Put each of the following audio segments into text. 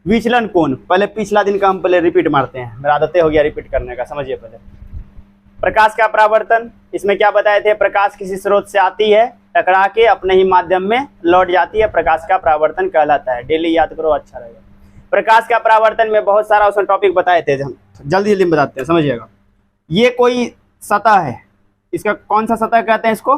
विचलन कोण, पहले पिछला दिन का हम पहले रिपीट मारते हैं, मेरा आदत हो गया रिपीट करने का, समझिए पहले। प्रकाश का परावर्तन, इसमें क्या बताए थे, प्रकाश किसी स्रोत से आती है, टकरा के अपने ही माध्यम में लौट जाती है, प्रकाश का परावर्तन कहलाता है। डेली याद करो, अच्छा रहेगा। प्रकाश का परावर्तन में बहुत सारा उसमें टॉपिक बताए थे, हम जल्दी जल्दी बताते हैं, समझिएगा। ये कोई सतह है, इसका कौन सा सतह कहते हैं, इसको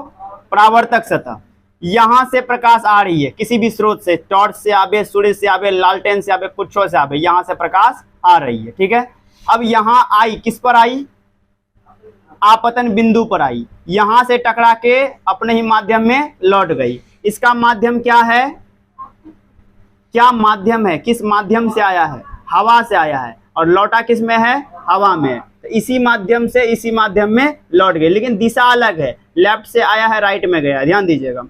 परावर्तक सतह। यहाँ से प्रकाश आ रही है किसी भी स्रोत से, टॉर्च से आवे, सूर्य से आवे, लालटेन से आवे, कुछ से आवे, यहाँ से प्रकाश आ रही है, ठीक है। अब यहाँ आई, किस पर आई, आपतन बिंदु पर आई, यहां से टकरा के अपने ही माध्यम में लौट गई। इसका माध्यम क्या है, क्या माध्यम है, किस माध्यम से आया है, हवा से आया है, और लौटा किस में है, हवा में। तो इसी माध्यम से इसी माध्यम में लौट गई, लेकिन दिशा अलग है, लेफ्ट से आया है, राइट में गया, ध्यान दीजिएगा।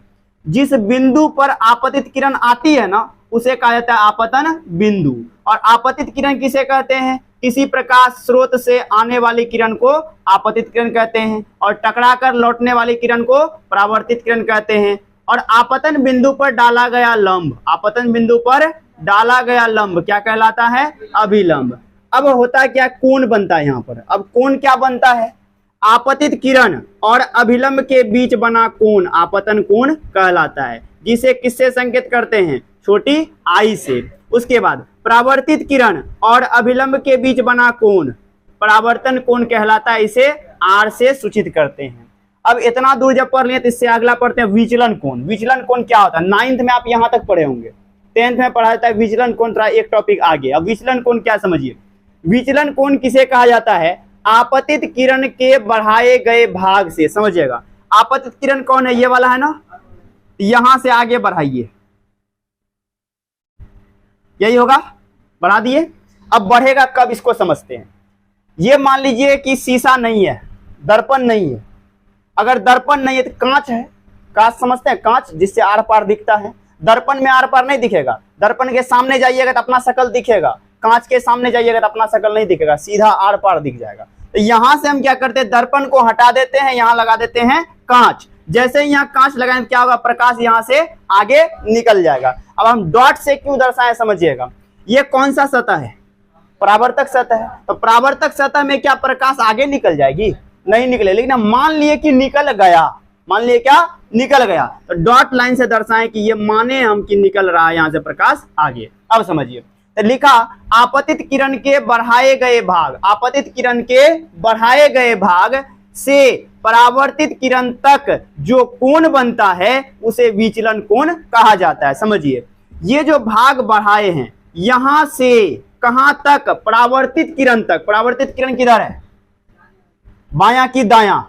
जिस बिंदु पर आपतित किरण आती है ना, उसे कहा जाता है आपतन बिंदु। और आपतित किरण किसे कहते हैं, किसी प्रकाश स्रोत से आने वाली किरण को आपतित किरण कहते हैं, और टकरा कर लौटने वाली किरण को परावर्तित किरण कहते हैं। और आपतन बिंदु पर डाला गया लंब, आपतन बिंदु पर डाला गया लंब क्या कहलाता है, अभिलंब। अब होता क्या, कोण बनता है यहाँ पर। अब कोण क्या बनता है, आपतित किरण और अभिलंब के बीच बना कोण आपतन कोण कहलाता है, जिसे किससे संकेत करते हैं, छोटी आई से। उसके बाद परावर्तित किरण और अभिलंब के बीच बना कोण परावर्तन कोण कहलाता है, इसे आर से सूचित करते हैं। अब इतना दूर जब पढ़ लिए तो इससे अगला पढ़ते हैं विचलन कोण। विचलन कोण क्या होता है, 9th में आप यहां तक पढ़े होंगे, 10th में पढ़ा जाता है विचलन कोण, थोड़ा एक टॉपिक आगे। अब विचलन कोण क्या समझिए, विचलन कोण किसे कहा जाता है, आपतित किरण के बढ़ाए गए भाग से, समझिएगा। आपतित किरण कौन है, ये वाला है ना, यहां से आगे बढ़ाइए, यही होगा, बढ़ा दिए। अब बढ़ेगा कब, इसको समझते हैं। ये मान लीजिए कि शीशा नहीं है, दर्पण नहीं है। अगर दर्पण नहीं है तो कांच है, कांच समझते हैं, कांच जिससे आर पार दिखता है। दर्पण में आर पार नहीं दिखेगा, दर्पण के सामने जाइएगा तो अपना शकल दिखेगा, कांच के सामने जाइएगा तो अपना शकल नहीं दिखेगा, सीधा आर पार दिख जाएगा। तो यहां से हम क्या करते हैं, दर्पण को हटा देते हैं, यहां लगा देते हैं कांच। जैसे ही यहाँ कांच लगाएं क्या होगा, प्रकाश यहां से आगे निकल जाएगा। अब हम डॉट से क्यों दर्शाएं, समझिएगा। ये कौन सा सतह है, परावर्तक सतह है। तो परावर्तक सतह में क्या प्रकाश आगे निकल जाएगी, नहीं निकले। लेकिन हम मान लिए कि निकल गया, मान लिए क्या, निकल गया, तो डॉट लाइन से दर्शाएं कि ये माने हम कि निकल रहा है यहां से प्रकाश आगे। अब समझिए, तो लिखा आपतित किरण के बढ़ाए गए भाग, आपतित किरण के बढ़ाए गए भाग से परावर्तित किरण तक जो कोण बनता है उसे विचलन कोण कहा जाता है। समझिए, ये जो भाग बढ़ाए हैं यहां से कहां तक, परावर्तित किरण तक। परावर्तित किरण किधर है, बायां की दायां,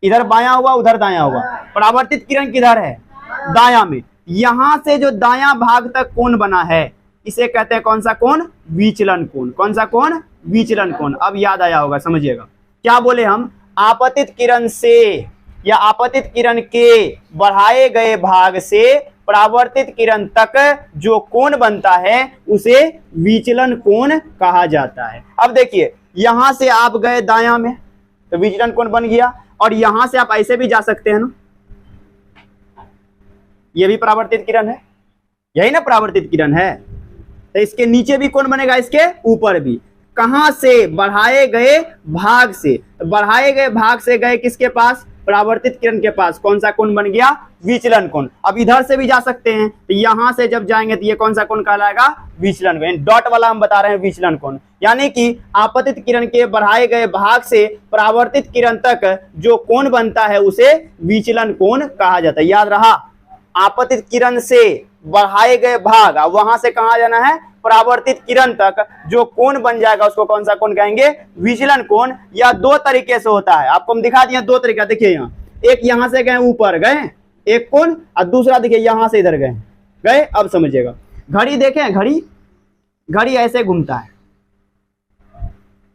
इधर बायां हुआ उधर दायां हुआ। परावर्तित किरण किधर है, दायां में। यहां से जो दायां भाग तक कोण बना है इसे कहते हैं कौन सा कोण, विचलन कोण। कौन सा कोण, विचलन कोण। अब याद आया होगा, समझिएगा। क्या बोले हम, आपतित किरण से या आपतित किरण के बढ़ाए गए भाग से परावर्तित किरण तक जो कोण बनता है उसे विचलन कोण कहा जाता है। अब देखिए, यहां से आप गए दायां में तो विचलन कोण बन गया, और यहां से आप ऐसे भी जा सकते हैं ना, यह भी परावर्तित किरण है, यही ना परावर्तित किरण है। तो इसके नीचे भी कोण बनेगा, इसके ऊपर भी। कहां से, बढ़ाए गए भाग से। तो बढ़ाए गए भाग से गए किसके पास, परावर्तित किरण के पास। कौन सा कोण बन गया, विचलन कोण। अब इधर से भी जा सकते हैं, तो यहां से जब जाएंगे तो ये कौन सा कोण कहलाएगा, विचलन कोण। डॉट वाला हम बता रहे हैं विचलन कोण, यानी कि आपतित किरण के बढ़ाए गए भाग से परावर्तित किरण तक जो कोण बनता है उसे विचलन कोण कहा जाता है। याद रहा, आपतित किरण से बढ़ाए गए भाग, वहां से कहां जाना है, परावर्तित किरण तक जो कोण बन जाएगा उसको कौन सा कोण कहेंगे, विचलन कोण। या दो तरीके से होता है, आपको हम दिखा दिए दो तरीका। देखिए यहाँ, एक यहां से गए ऊपर गए एक कोण, और दूसरा देखिए यहां से इधर गए गए। अब समझिएगा, घड़ी देखें, घड़ी घड़ी ऐसे घूमता है,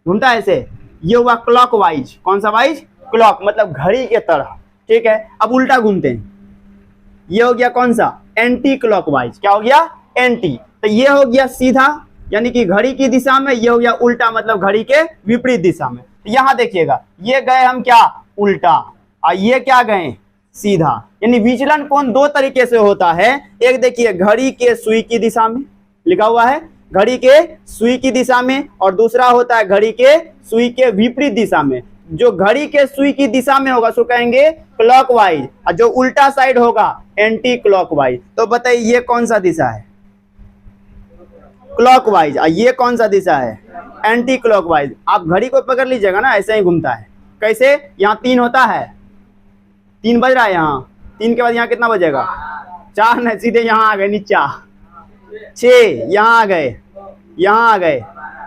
घूमता है ऐसे, ये हुआ क्लॉक वाइज। कौन सा वाइज, क्लॉक, मतलब घड़ी के तरह, ठीक है। अब उल्टा घूमते हैं, ये हो गया कौन सा, एंटी क्लॉक वाइज। क्या हो गया, एंटी। तो ये हो गया सीधा, यानी कि घड़ी की दिशा में, ये हो गया उल्टा, मतलब घड़ी के विपरीत दिशा में। तो यहां देखिएगा, ये गए हम क्या, उल्टा, और ये क्या गए, सीधा। यानी विचलन कोण दो तरीके से होता है। एक देखिए, घड़ी के सुई की दिशा में लिखा हुआ है, घड़ी के सुई की दिशा में, और दूसरा होता है घड़ी के सुई के विपरीत दिशा में। जो घड़ी के सुई की दिशा में होगा उसको कहेंगे क्लॉकवाइज, और जो उल्टा साइड होगा एंटी क्लॉकवाइज। तो बताइए ये कौन सा दिशा है? क्लॉकवाइज। और ये कौन सा दिशा है? Anti clockwise. आप घड़ी को पकड़ लीजिएगा ना, ऐसे ही घूमता है। कैसे? यहाँ 3 होता है, 3 बज रहा है, यहाँ 3 के बाद यहाँ कितना बजेगा? 4 नहीं, सीधे यहाँ आ गए नीचा, 6 यहाँ आ गए, यहाँ आ गए,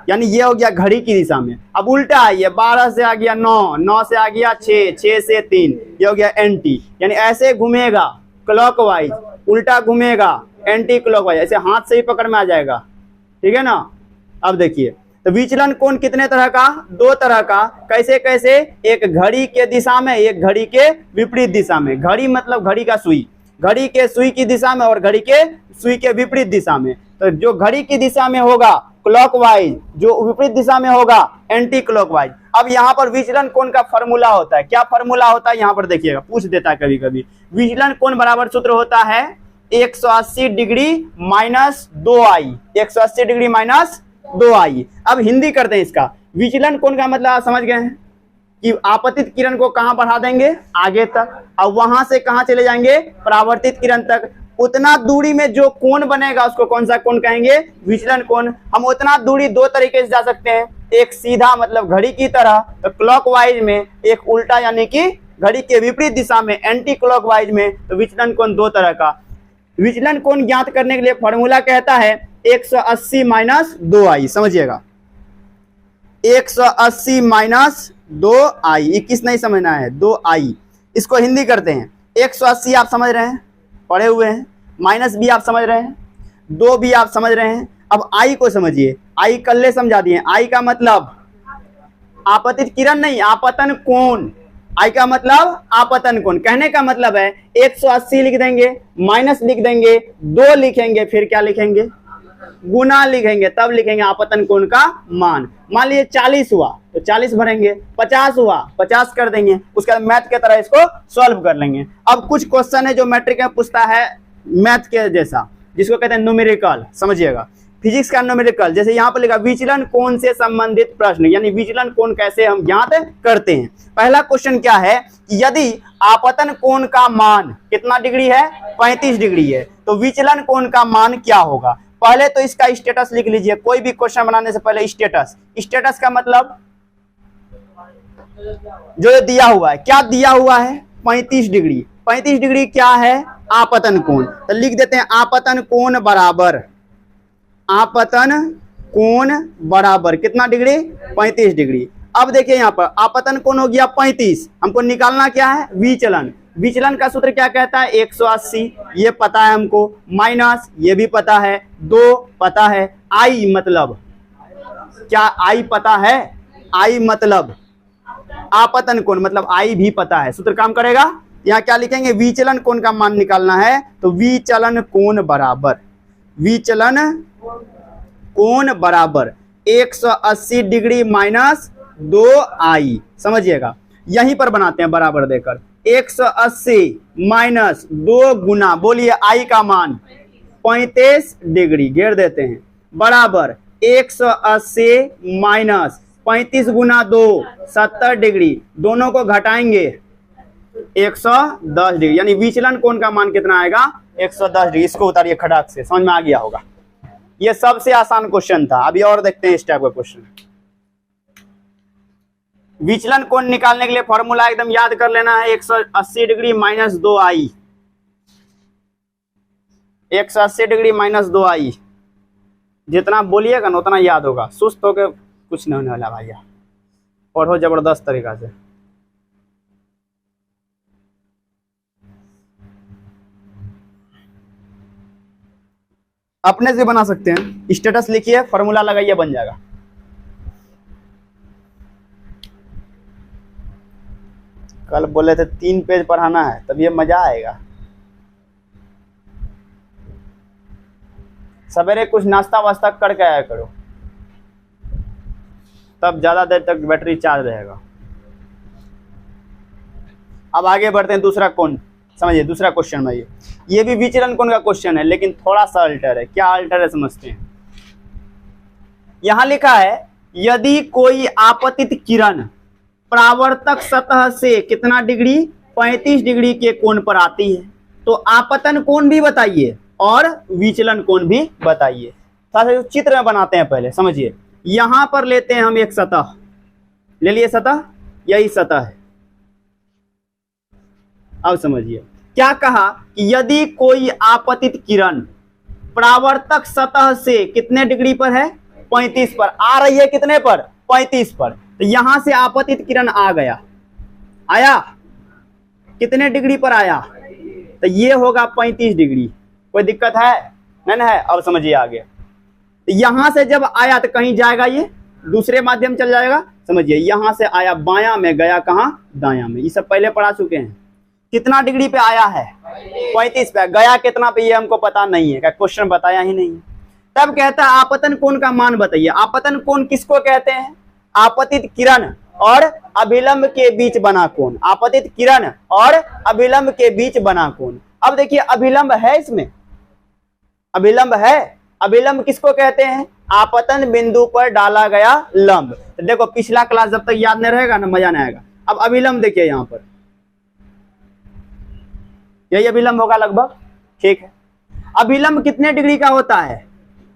यानी ये हो गया घड़ी की दिशा में। अब उल्टा है, ये 12 से आ गया 9, 9 से आ गया 6, 6 से 3, ये हो गया एंटी। यानी ऐसे घूमेगा क्लॉकवाइज, उल्टा घूमेगा एंटी क्लॉकवाइज, ऐसे हाथ से ही पकड़ में आ जाएगा, ठीक है ना। अब देखिए, तो विचलन कोण कितने तरह का? 2 तरह का। कैसे कैसे? एक घड़ी के दिशा में, एक घड़ी के विपरीत दिशा में। घड़ी मतलब घड़ी का सुई, घड़ी के सुई की दिशा में, और घड़ी के सुई के विपरीत दिशा में। तो जो घड़ी की दिशा में होगा क्लॉकवाइज, जो विपरीत दिशा में होगा एंटी क्लॉकवाइज। अब यहाँ पर विचलन कोण का फॉर्मूला होता है। क्या फॉर्मूला होता है? यहाँ पर देखिएगा, पूछ देता है कभी कभी। विचलन कोण बराबर सूत्र होता है 180 degree minus 2i, 180 degree minus 2i। अब हिंदी करते हैं इसका। विचलन कोण का मतलब आप समझ गए हैं कि आपतित किरण को कहां बढ़ा देंगे? आगे तक, और वहां से कहां चले जाएंगे? परावर्तित किरण तक। उतना दूरी में जो कोण बनेगा उसको कौन सा कोण कहेंगे? विचलन कोण। हम उतना दूरी 2 तरीके से जा सकते हैं। एक सीधा मतलब घड़ी की तरह, तो क्लॉकवाइज में, एक उल्टा यानी कि घड़ी के विपरीत दिशा में एंटी क्लॉकवाइज में। तो विचलन कोण 2 तरह का। विचलन कोण ज्ञात करने के लिए फॉर्मूला कहता है 180 माइनस 2i। समझिएगा, 180 माइनस 2i, 21 नहीं समझना है, 2i। इसको हिंदी करते हैं। 180 आप समझ रहे हैं, पढ़े हुए हैं, माइनस भी आप समझ रहे हैं, 2 भी आप समझ रहे हैं। अब आई को समझिए, आई कल्ले समझा दिए। आई का मतलब आपतित किरण नहीं, आपतन कोण। आई का मतलब आपतन कोण। कहने का मतलब है 180 लिख देंगे, माइनस लिख देंगे, 2 लिखेंगे, फिर क्या लिखेंगे? गुना लिखेंगे, तब लिखेंगे आपतन कोण का मान। मान लीजिए 40 हुआ तो 40 भरेंगे, 50 हुआ 50 कर देंगे। उसके बाद मैथ के तरह इसको सॉल्व कर लेंगे। अब कुछ क्वेश्चन है जो मैट्रिक में पूछता है मैथ के जैसा, जिसको कहते हैं न्यूमेरिकल। समझिएगा, फिजिक्स का न्यूमेरिकल। जैसे यहाँ पर लिखा विचलन कोण से संबंधित प्रश्न, यानी विचलन कोण कैसे हम ज्ञात करते हैं। पहला क्वेश्चन क्या है कि यदि आपतन कोण का मान कितना डिग्री है? 35 डिग्री है, तो विचलन कोण का मान क्या होगा? पहले तो इसका स्टेटस लिख लीजिए। कोई भी क्वेश्चन बनाने से पहले स्टेटस, स्टेटस का मतलब जो दिया हुआ है। क्या दिया हुआ है? 35 डिग्री। 35 डिग्री क्या है? आपतन कोण। तो लिख देते हैं आपतन कोण बराबर, आपतन कोण बराबर कितना डिग्री? 35 डिग्री। अब देखिए यहाँ पर आपतन कोण हो गया 35, हमको निकालना क्या है? विचलन। विचलन का सूत्र क्या कहता है? 180, ये पता है हमको, माइनस ये भी पता है, 2 पता है। आई मतलब क्या? आई पता है। आई मतलब आपतन कोण, मतलब आई भी पता है। सूत्र काम करेगा। यहाँ क्या लिखेंगे? विचलन कोण का मान निकालना है, तो विचलन कोण बराबर, विचलन कोण बराबर 180 डिग्री माइनस 2i। समझिएगा, यहीं पर बनाते हैं बराबर देकर। 180 माइनस 2 गुना, बोलिए आई का मान 35 डिग्री, घेर देते हैं, बराबर 180 माइनस 35 गुना 2 70 डिग्री, दोनों को घटाएंगे 110 डिग्री, यानी विचलन कोण का मान कितना आएगा? 110 डिग्री। इसको उतारिए खटाक से, समझ में आ गया होगा। ये सबसे आसान क्वेश्चन था। अभी और देखते हैं इस टाइप का क्वेश्चन। विचलन कोण निकालने के लिए फॉर्मूला एकदम याद कर लेना है, 180 degree minus 2i, 180 degree minus 2i। जितना बोलिएगा ना उतना याद होगा, सुस्त होकर कुछ नहीं होने वाला भैया। पढ़ो जबरदस्त तरीका से। अपने से बना सकते हैं। स्टेटस लिखिए, फॉर्मूला लगाइए, बन जाएगा। कल बोले थे 3 पेज पढ़ाना है, तब ये मजा आएगा। सवेरे कुछ नाश्ता वास्ता करके आया करो, तब ज्यादा देर तक बैटरी चार्ज रहेगा। अब आगे बढ़ते हैं। दूसरा कोण समझिए, दूसरा क्वेश्चन में, ये भी विचलन कोण का क्वेश्चन है, लेकिन थोड़ा सा अल्टर है। क्या अल्टर है समझते हैं। यहां लिखा है यदि कोई आपतित किरण परावर्तक सतह से कितना डिग्री 35 डिग्री के कोण पर आती है तो आपतन कोण भी बताइए और विचलन कोण भी बताइए। साथ चित्र में बनाते हैं, पहले समझिए। यहां पर लेते हैं हम एक सतह, ले लिए सतह, यही सतह है। अब समझिए क्या कहा कि यदि कोई आपतित किरण परावर्तक सतह से कितने डिग्री पर है 35 पर आ रही है, कितने पर 35 पर, तो यहां से आपतित किरण आ गया, आया कितने डिग्री पर आया, तो ये होगा 35 डिग्री। कोई दिक्कत है? नहीं है। अब समझिए आगे, तो यहां से जब आया तो कहीं जाएगा, ये दूसरे माध्यम चल जाएगा। समझिए यहां से आया बायां में, गया कहां दायां में, ये सब पहले पढ़ा चुके हैं। कितना डिग्री पे आया है 35 पे, गया कितना पे ये हमको पता नहीं है, क्या क्वेश्चन बताया ही नहीं है। तब कहता है आपतन कोण का मान बताइए। आपतन कोण किसको कहते हैं? आपतित किरण और अभिलंब के बीच बना कोण, आपतित किरण और अभिलंब के बीच बना कोण। अब देखिए अभिलंब है, इसमें अभिलंब है। अभिलंब किसको कहते हैं? आपतन बिंदु पर डाला गया लंब। तो देखो पिछला क्लास जब तक याद नहीं रहेगा ना मजा नहीं आएगा। अब अभिलंब देखिए यहां पर, यही अभिलंब होगा लगभग, ठीक है। अभिलंब कितने डिग्री का होता है?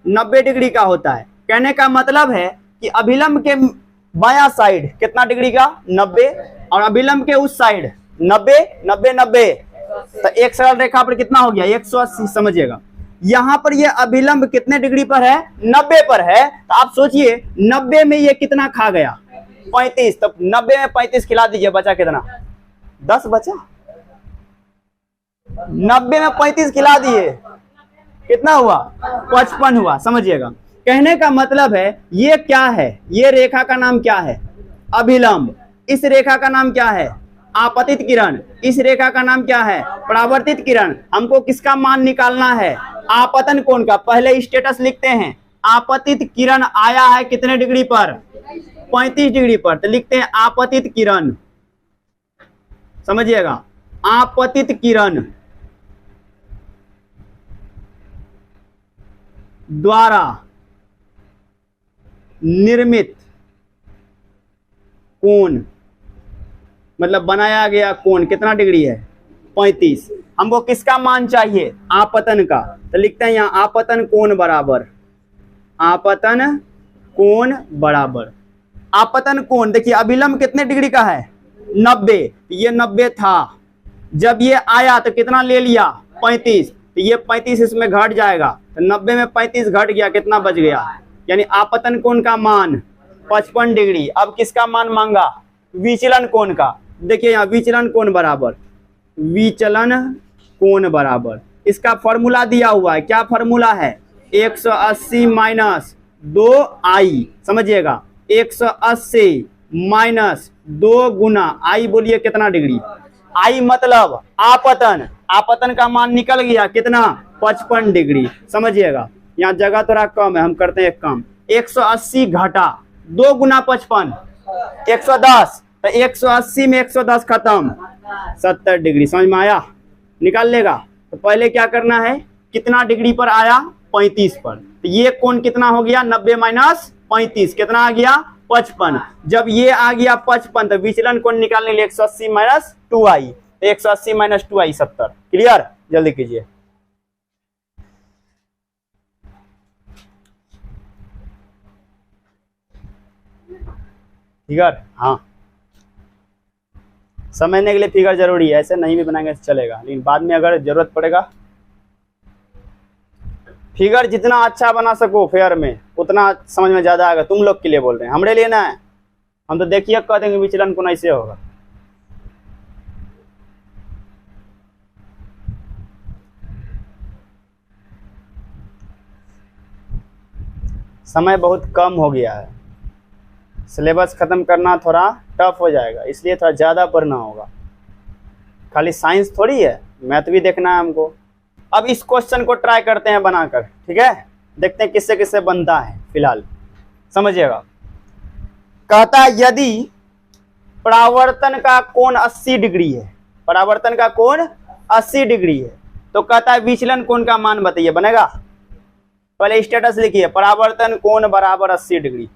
90 डिग्री का होता है। कहने का मतलब है कि अभिलंब के बायां साइड कितना डिग्री का 90, और अभिलंब के उस साइड 90 90 90, तो एक सरल रेखा पर कितना हो गया 180। समझिएगा यहां पर ये अभिलंब कितने डिग्री पर है 90 पर है, तो आप सोचिए 90 में ये कितना खा गया 35, तो 90 में 35 खिला दीजिए, बचा कितना 10 बचा। 90 में 35 खिला दिए, कितना हुआ 55 हुआ। समझिएगा कहने का मतलब है ये क्या है, ये रेखा का नाम क्या है अभिलंब, इस रेखा का नाम क्या है आपतित किरण, इस रेखा का नाम क्या है परावर्तित किरण। हमको किसका मान निकालना है आपतन कोण का। पहले स्टेटस लिखते हैं, आपतित किरण आया है कितने डिग्री पर 35 डिग्री पर, तो लिखते हैं आपतित किरण। समझिएगा आपतित किरण द्वारा निर्मित कोण, मतलब बनाया गया कोण कितना डिग्री है 35। हमको किसका मान चाहिए आपतन का, तो लिखते हैं यहां आपतन कोण बराबर, आपतन कोण बराबर। आपतन कोण देखिए अभिलंब कितने डिग्री का है 90, ये 90 था, जब ये आया तो कितना ले लिया 35, तो ये 35 इसमें घट जाएगा, तो 90 में 35 घट गया, कितना बच गया, यानी आपतन कोण का मान 55 डिग्री। अब किसका मान मांगा विचलन कोण का। देखिए यहाँ विचलन कोण बराबर, विचलन कोण बराबर, इसका फॉर्मूला दिया हुआ है। क्या फॉर्मूला है 180 माइनस 2i। समझिएगा 180 माइनस 2 गुना आई, बोलिए कितना डिग्री, आई मतलब आपतन, आपतन का मान निकल गया कितना 55 डिग्री। समझिएगा यहाँ जगह थोड़ा कम है, हम करते हैं एक काम, 180 घटा 2 गुना 55 110, तो 180 में 110 खत्म 70 डिग्री। समझ में आया? निकाल लेगा। तो पहले क्या करना है, कितना डिग्री पर आया 35 पर, तो ये कोण कितना हो गया 90 माइनस 35, कितना आ गया 55। जब ये आ गया 55 तो विचलन कोण निकालने के लिए 180 माइनस 2i, तो 180 माइनस 2i 70। क्लियर? जल्दी कीजिए। फिगर, हाँ समझने के लिए फिगर जरूरी है, ऐसे नहीं भी बनाएंगे चलेगा, लेकिन बाद में अगर जरूरत पड़ेगा। फिगर जितना अच्छा बना सको फेयर में उतना समझ में ज्यादा आएगा। तुम लोग के लिए बोल रहे हैं, हमरे लिए ना है। हम तो देखिए कह देंगे विचलन कोण ऐसे होगा। समय बहुत कम हो गया है, सिलेबस खत्म करना थोड़ा टफ हो जाएगा, इसलिए थोड़ा ज़्यादा पढ़ना होगा। खाली साइंस थोड़ी है, मैथ भी देखना है हमको। अब इस क्वेश्चन को ट्राई करते हैं बनाकर, ठीक है, देखते हैं किससे किससे बनता है। फिलहाल समझिएगा, कहता है यदि परावर्तन का कोण 80 डिग्री है, परावर्तन का कोण 80 डिग्री है, तो कहता है विचलन कोण का मान बताइए। बनेगा? पहले स्टेटस लिखिए, परावर्तन कोण बराबर 80 डिग्री।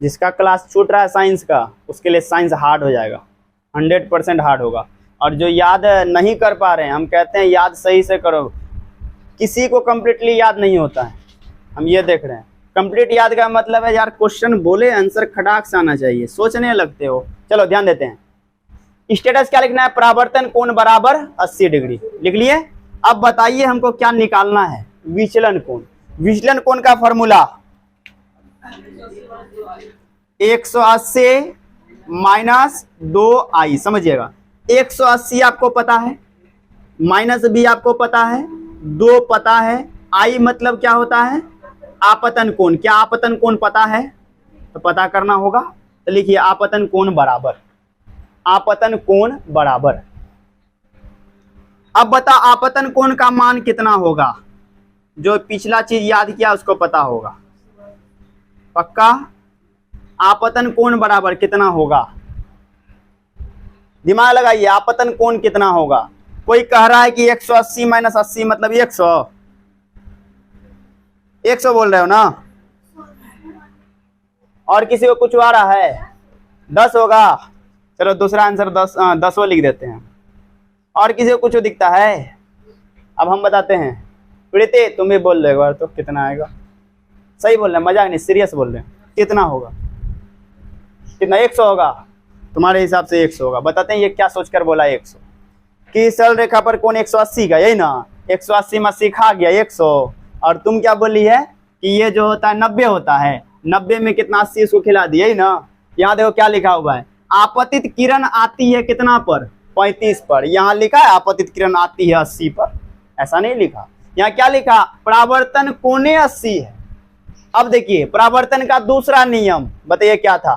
जिसका क्लास छूट रहा है साइंस का, उसके लिए साइंस हार्ड हो जाएगा, 100% हार्ड होगा। और जो याद नहीं कर पा रहे हैं, हम कहते हैं याद सही से करो, किसी को कंप्लीटली याद नहीं होता है, हम ये देख रहे हैं। कंप्लीट याद का मतलब है यार क्वेश्चन बोले आंसर खटाक से आना चाहिए, सोचने लगते हो। चलो ध्यान देते हैं, स्टेटस क्या लिखना है, परावर्तन कोण बराबर 80 डिग्री लिख लिए। अब बताइए हमको क्या निकालना है, विचलन कोण। विचलन कोण का फॉर्मूला 180 माइनस 2i, समझिएगा 180 आपको पता है, माइनस भी आपको पता है, 2 पता है, i मतलब क्या होता है, आपतन कोण। क्या आपतन कोण पता है तो पता करना होगा, तो लिखिए आपतन कोण बराबर, आपतन कोण बराबर। अब बता आपतन कोण का मान कितना होगा, जो पिछला चीज याद किया उसको पता होगा पक्का। आपतन कोण बराबर कितना होगा, दिमाग लगाइए, आपतन कोण कितना होगा। कोई कह रहा है कि 180 माइनस 80 मतलब 100, 100 बोल रहे हो ना, और किसी को कुछ आ रहा है 10 होगा, चलो दूसरा आंसर 10 लिख देते हैं। और किसी को कुछ दिखता है, अब हम बताते हैं। प्रीति तुम भी बोल रहे एक बार तो, कितना आएगा, सही बोल रहे हैं, मजाक नहीं सीरियस बोल रहे हैं, कितना होगा, कितना 100 होगा, तुम्हारे हिसाब से 100 होगा। बताते हैं ये क्या सोचकर बोला 100, कि सरल रेखा पर कोण 180 का, यही ना, 180 में 80 खा गया 100। और तुम क्या बोली है कि ये जो होता है 90 होता है, 90 में कितना 80 इसको खिला दिया, यही ना। यहाँ देखो क्या लिखा हुआ है, आपतित किरण आती है कितना पर, 35 पर। यहाँ लिखा है आपतित किरण आती है 80 पर, ऐसा नहीं लिखा। यहाँ क्या लिखा, परावर्तन कोणे 80 है। अब देखिए परावर्तन का दूसरा नियम बताइए क्या था,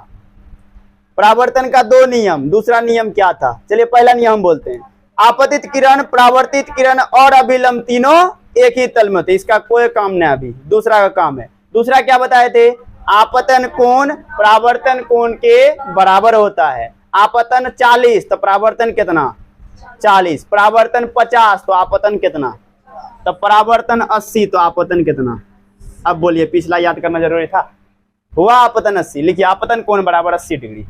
परावर्तन का 2 नियम, दूसरा नियम क्या था, चलिए पहला नियम बोलते हैं। आपतित किरण, परावर्तित किरण और अभिलंब तीनों एक ही तल में थे, इसका कोई काम नहीं, अभी दूसरा का काम है। दूसरा क्या बताए थे, आपतन कोण परावर्तन कोण के बराबर होता है। आपतन 40 तो परावर्तन कितना 40, परावर्तन 50 तो आपतन कितना, तो परावर्तन 80 तो आपतन कितना। अब बोलिए पिछला याद करना जरूरी था, हुआ आपतन 80, लिखिए आपतन कोण बराबर 80 डिग्री।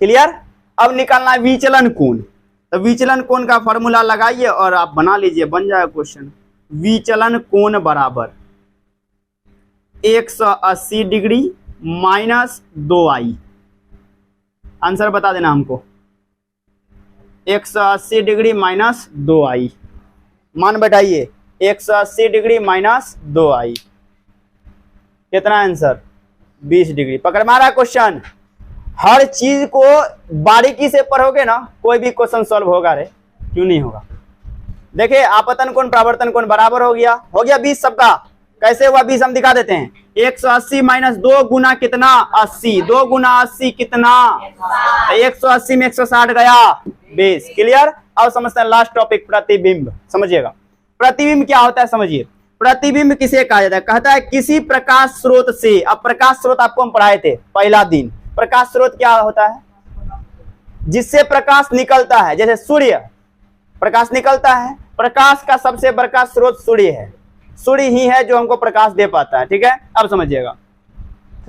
क्लियर। अब निकालना है विचलन कोण, तो विचलन कोण का फॉर्मूला लगाइए और आप बना लीजिए, बन जाएगा क्वेश्चन। विचलन कोण बराबर 180 डिग्री माइनस 2i, आंसर बता देना हमको, 180 डिग्री माइनस 2i, मान बैठाइए 180 डिग्री माइनस 2i, कितना आंसर 20 डिग्री। पकड़ मारा क्वेश्चन। हर चीज को बारीकी से पढ़ोगे ना, कोई भी क्वेश्चन सॉल्व होगा रे, क्यों नहीं होगा। देखिए आपतन कोण परावर्तन कोण बराबर हो गया 20 सबका। कैसे हुआ 20 हम दिखा देते हैं, 180 माइनस 2 गुना कितना 80, 2 गुना 80 कितना, 180 में 160 गया 20। क्लियर। अब समझते हैं लास्ट टॉपिक, प्रतिबिंब। समझिएगा प्रतिबिंब क्या होता है, समझिए। प्रतिबिंब किसे कहा जाता है, कहता है किसी प्रकाश स्रोत से, अब प्रकाश स्रोत आपको हम पढ़ाए थे पहला दिन। प्रकाश स्रोत क्या होता है, जिससे प्रकाश निकलता है, जैसे सूर्य प्रकाश निकलता है, प्रकाश का सबसे बड़ा स्रोत सूर्य है, सूर्य ही है जो हमको प्रकाश दे पाता है। ठीक है, अब समझिएगा,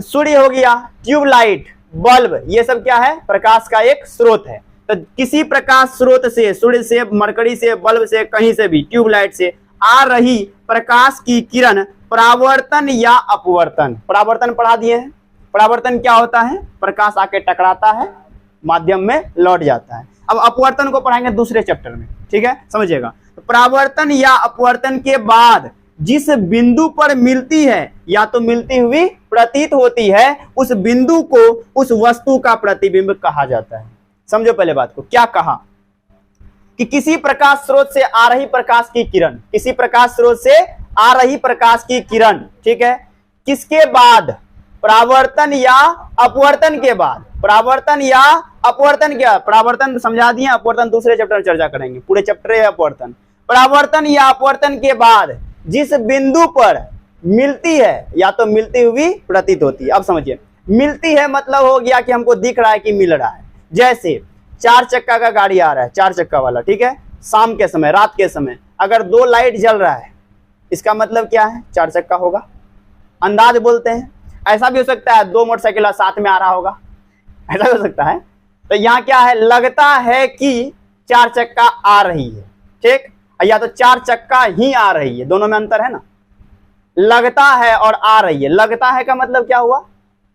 सूर्य हो गया, ट्यूबलाइट, बल्ब, ये सब क्या है, प्रकाश का एक स्रोत है। तो किसी प्रकाश स्रोत से, सूर्य से, मरकरी से, बल्ब से, कहीं से भी, ट्यूबलाइट से आ रही प्रकाश की किरण परावर्तन या अपवर्तन, परावर्तन पढ़ा दिए हैं। परावर्तन क्या होता है, प्रकाश आके टकराता है, माध्यम में लौट जाता है। अब अपवर्तन को पढ़ाएंगे दूसरे चैप्टर में। ठीक है, समझिएगा। तो परावर्तन या अपवर्तन के बाद जिस बिंदु पर मिलती है या तो मिलती हुई प्रतीत होती है, उस बिंदु को उस वस्तु का प्रतिबिंब कहा जाता है। समझो पहले बात को, क्या कहा कि किसी प्रकाश स्रोत से आ रही प्रकाश की किरण, किसी प्रकाश स्रोत से आ रही प्रकाश की किरण, ठीक है, किसके बाद, परावर्तन या अपवर्तन के बाद, परावर्तन या अपवर्तन क्या, परावर्तन समझा दिए, अपवर्तन दूसरे चैप्टर में चर्चा करेंगे, पूरे चैप्टर है अपवर्तन। परावर्तन या अपवर्तन के बाद जिस बिंदु पर मिलती है या तो मिलती हुई प्रतीत होती है। अब समझिए, मिलती है मतलब हो गया कि हमको दिख रहा है कि मिल रहा है। जैसे 4 चक्का का गाड़ी आ रहा है, 4 चक्का वाला, ठीक है, शाम के समय, रात के समय, अगर 2 लाइट जल रहा है, इसका मतलब क्या है, 4 चक्का होगा, अंदाज बोलते हैं। ऐसा भी हो सकता है 2 मोटरसाइकिल साथ में आ रहा होगा, ऐसा भी हो सकता है। तो यहाँ क्या है, लगता है कि 4 चक्का आ रही है, ठीक, या तो 4 चक्का ही आ रही है, दोनों में अंतर है ना। लगता है और आ रही है, लगता है का मतलब क्या हुआ,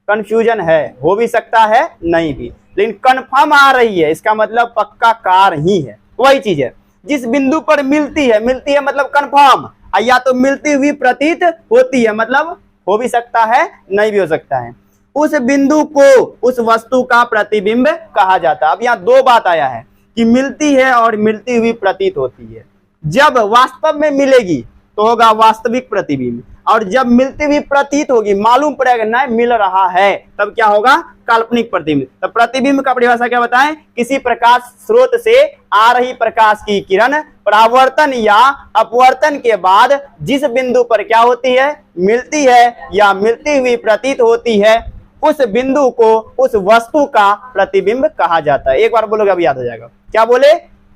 कंफ्यूजन है, हो भी सकता है नहीं भी, लेकिन कंफर्म आ रही है इसका मतलब पक्का कार ही है। वही चीज है, जिस बिंदु पर मिलती है मतलब कंफर्म, या तो मिलती हुई प्रतीत होती है मतलब हो भी सकता है नहीं भी हो सकता है, उस बिंदु को उस वस्तु का प्रतिबिंब कहा जाता है। अब यहाँ 2 बात आया है कि मिलती है और मिलती हुई प्रतीत होती है। जब वास्तव में मिलेगी तो होगा वास्तविक प्रतिबिंब, और जब मिलती हुई प्रतीत होगी, मालूम पड़ेगा ना मिल रहा है, तब क्या होगा, काल्पनिक प्रतिबिंब। तो प्रतिबिंब का परिभाषा क्या बताएं, किसी प्रकाश स्रोत से आ रही प्रकाश की किरण परावर्तन या अपवर्तन के बाद जिस बिंदु पर क्या होती है, मिलती है या मिलती हुई प्रतीत होती है, उस बिंदु को उस वस्तु का प्रतिबिंब कहा जाता है। एक बार बोलोगे अब याद हो जाएगा, क्या बोले,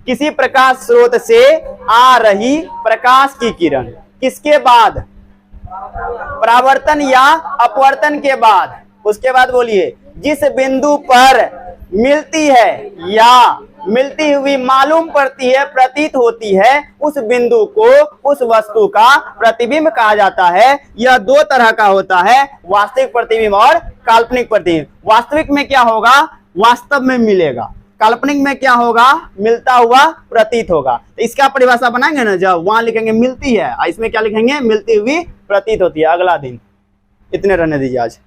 किसी प्रकाश स्रोत से आ रही प्रकाश की किरण किसके बाद, परावर्तन या अपवर्तन के बाद, उसके बाद बोलिए जिस बिंदु पर मिलती है या मिलती हुई मालूम पड़ती है, प्रतीत होती है, उस बिंदु को उस वस्तु का प्रतिबिंब कहा जाता है। यह 2 तरह का होता है, वास्तविक प्रतिबिंब और काल्पनिक प्रतिबिंब। वास्तविक में क्या होगा, वास्तव में मिलेगा, काल्पनिक में क्या होगा, मिलता हुआ प्रतीत होगा। तो इसका परिभाषा बनाएंगे ना, जब वहां लिखेंगे मिलती है, इसमें क्या लिखेंगे, मिलती हुई प्रतीत होती है। अगला दिन, इतने रहने दीजिए आज।